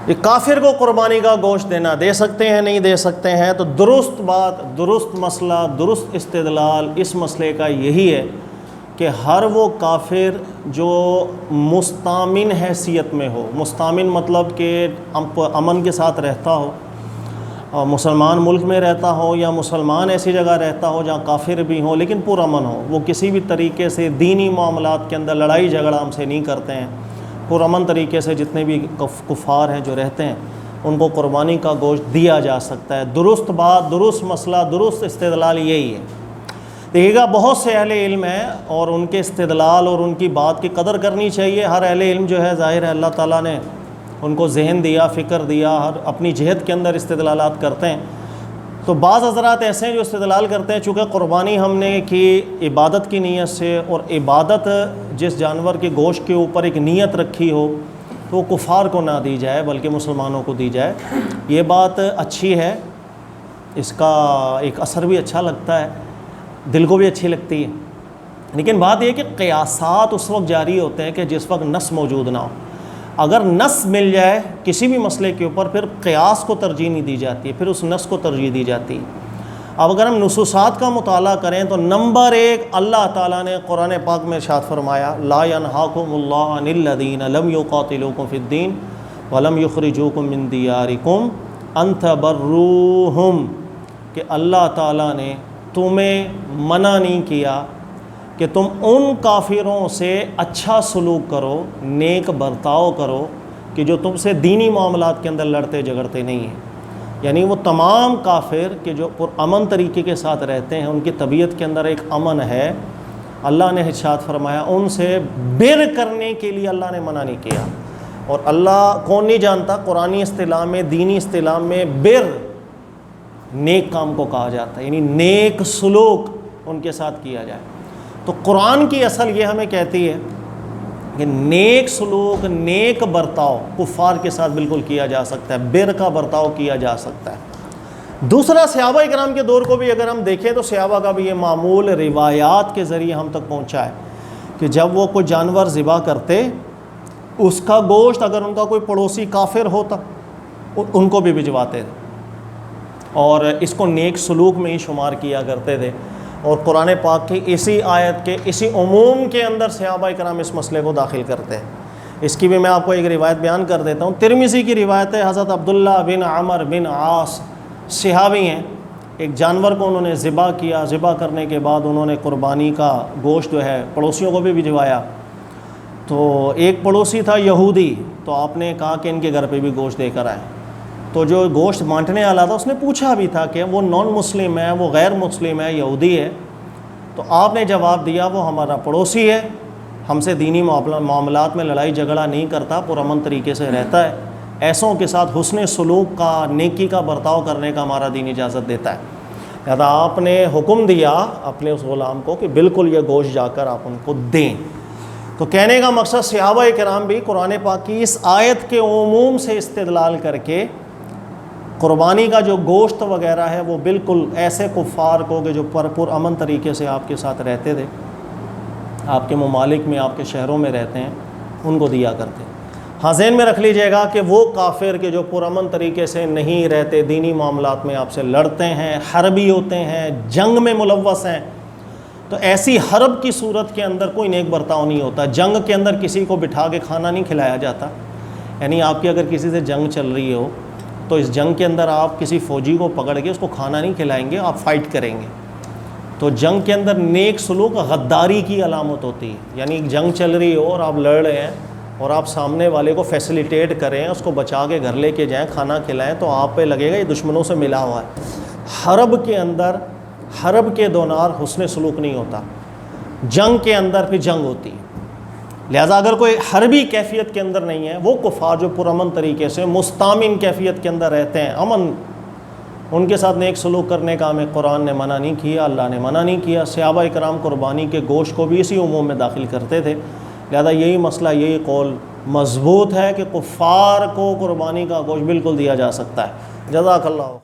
یہ کافر کو قربانی کا گوشت دینا دے سکتے ہیں نہیں دے سکتے ہیں؟ تو درست بات، درست مسئلہ، درست استدلال اس مسئلے کا یہی ہے کہ ہر وہ کافر جو مستامن حیثیت میں ہو، مستامن مطلب کہ امن کے ساتھ رہتا ہو، اور مسلمان ملک میں رہتا ہو یا مسلمان ایسی جگہ رہتا ہو جہاں کافر بھی ہوں لیکن پرامن ہو، وہ کسی بھی طریقے سے دینی معاملات کے اندر لڑائی جھگڑا ہم سے نہیں کرتے ہیں، پرامن طریقے سے جتنے بھی کفار ہیں جو رہتے ہیں ان کو قربانی کا گوشت دیا جا سکتا ہے۔ درست بات، درست مسئلہ، درست استدلال یہی ہے۔ دیکھیے گا بہت سے اہل علم ہیں اور ان کے استدلال اور ان کی بات کی قدر کرنی چاہیے۔ ہر اہل علم جو ہے ظاہر ہے اللہ تعالیٰ نے ان کو ذہن دیا، فکر دیا، ہر اپنی جہت کے اندر استدلالات کرتے ہیں۔ تو بعض حضرات ایسے ہیں جو استدلال کرتے ہیں چونکہ قربانی ہم نے کی عبادت کی نیت سے، اور عبادت جس جانور کے گوشت کے اوپر ایک نیت رکھی ہو تو وہ کفار کو نہ دی جائے بلکہ مسلمانوں کو دی جائے۔ یہ بات اچھی ہے، اس کا ایک اثر بھی اچھا لگتا ہے، دل کو بھی اچھی لگتی ہے، لیکن بات یہ کہ قیاسات اس وقت جاری ہوتے ہیں کہ جس وقت نص موجود نہ ہو۔ اگر نص مل جائے کسی بھی مسئلے کے اوپر پھر قیاس کو ترجیح نہیں دی جاتی ہے، پھر اس نص کو ترجیح دی جاتی ہے۔ اب اگر ہم نصوصات کا مطالعہ کریں تو نمبر ایک اللہ تعالیٰ نے قرآن پاک میں ارشاد فرمایا لا ینہاکم اللہ عن الذین لم یقاتلوکم فی الدین ولم یخرجوکم من دیارکم ان تبروہم، کہ اللہ تعالیٰ نے تمہیں منع نہیں کیا کہ تم ان کافروں سے اچھا سلوک کرو، نیک برتاؤ کرو کہ جو تم سے دینی معاملات کے اندر لڑتے جھگڑتے نہیں ہیں۔ یعنی وہ تمام کافر کہ جو پرامن طریقے کے ساتھ رہتے ہیں، ان کی طبیعت کے اندر ایک امن ہے، اللہ نے ارشاد فرمایا ان سے بر کرنے کے لیے اللہ نے منع نہیں کیا۔ اور اللہ کون نہیں جانتا، قرآنی اصطلاح میں، دینی اصطلاح میں بر نیک کام کو کہا جاتا ہے، یعنی نیک سلوک ان کے ساتھ کیا جائے۔ تو قرآن کی اصل یہ ہمیں کہتی ہے کہ نیک سلوک، نیک برتاؤ کفار کے ساتھ بالکل کیا جا سکتا ہے، بر کا برتاؤ کیا جا سکتا ہے۔ دوسرا صحابہ کرام کے دور کو بھی اگر ہم دیکھیں تو صحابہ کا بھی یہ معمول روایات کے ذریعے ہم تک پہنچا ہے کہ جب وہ کوئی جانور ذبح کرتے، اس کا گوشت اگر ان کا کوئی پڑوسی کافر ہوتا ان کو بھی بھجواتے تھے، اور اس کو نیک سلوک میں ہی شمار کیا کرتے تھے۔ اور قرآن پاک کی اسی آیت کے اسی عموم کے اندر صحابہ کرام اس مسئلے کو داخل کرتے ہیں۔ اس کی بھی میں آپ کو ایک روایت بیان کر دیتا ہوں، ترمذی کی روایت ہے، حضرت عبداللہ بن عمر بن عاص صحابی ہیں، ایک جانور کو انہوں نے ذبح کیا، ذبح کرنے کے بعد انہوں نے قربانی کا گوشت جو ہے پڑوسیوں کو بھی بھجوایا۔ تو ایک پڑوسی تھا یہودی، تو آپ نے کہا کہ ان کے گھر پہ بھی گوشت دے کر آئے۔ تو جو گوشت بانٹنے والا تھا اس نے پوچھا بھی تھا کہ وہ نان مسلم ہے، وہ غیر مسلم ہے، یہودی ہے؟ تو آپ نے جواب دیا وہ ہمارا پڑوسی ہے، ہم سے دینی معاملات میں لڑائی جھگڑا نہیں کرتا، پرامن طریقے سے رہتا ہے، ایسوں کے ساتھ حسن سلوک کا، نیکی کا برتاؤ کرنے کا ہمارا دین اجازت دیتا ہے۔ لہذا آپ نے حکم دیا اپنے اس غلام کو کہ بالکل یہ گوشت جا کر آپ ان کو دیں۔ تو کہنے کا مقصد صحابہ کرام بھی قرآن پاک کی اس آیت کے عموم سے استدلال کر کے قربانی کا جو گوشت وغیرہ ہے وہ بالکل ایسے کفار کو کہ جو پرامن طریقے سے آپ کے ساتھ رہتے تھے، آپ کے ممالک میں، آپ کے شہروں میں رہتے ہیں، ان کو دیا کرتے ہیں۔ ہاں ذہن میں رکھ لیجئے گا کہ وہ کافر کہ جو پرامن طریقے سے نہیں رہتے، دینی معاملات میں آپ سے لڑتے ہیں، حربی ہوتے ہیں، جنگ میں ملوث ہیں، تو ایسی حرب کی صورت کے اندر کوئی نیک برتاؤ نہیں ہوتا۔ جنگ کے اندر کسی کو بٹھا کے کھانا نہیں کھلایا جاتا، یعنی آپ کی اگر کسی سے جنگ چل رہی ہو تو اس جنگ کے اندر آپ کسی فوجی کو پکڑ کے اس کو کھانا نہیں کھلائیں گے، آپ فائٹ کریں گے۔ تو جنگ کے اندر نیک سلوک غداری کی علامت ہوتی ہے، یعنی جنگ چل رہی ہو اور آپ لڑ رہے ہیں اور آپ سامنے والے کو فیسیلیٹیٹ کریں، اس کو بچا کے گھر لے کے جائیں، کھانا کھلائیں، تو آپ پہ لگے گا یہ دشمنوں سے ملا ہوا ہے۔ حرب کے اندر، حرب کے دوران حسن سلوک نہیں ہوتا، جنگ کے اندر پھر جنگ ہوتی ہے۔ لہذا اگر کوئی حربی کیفیت کے اندر نہیں ہے، وہ کفار جو پرامن طریقے سے مستامن کیفیت کے اندر رہتے ہیں، امن، ان کے ساتھ نیک سلوک کرنے کا ہمیں قرآن نے منع نہیں کیا، اللہ نے منع نہیں کیا۔ صحابہ کرام قربانی کے گوشت کو بھی اسی عموم میں داخل کرتے تھے۔ لہذا یہی مسئلہ، یہی قول مضبوط ہے کہ کفار کو قربانی کا گوشت بالکل دیا جا سکتا ہے۔ جزاک اللہ۔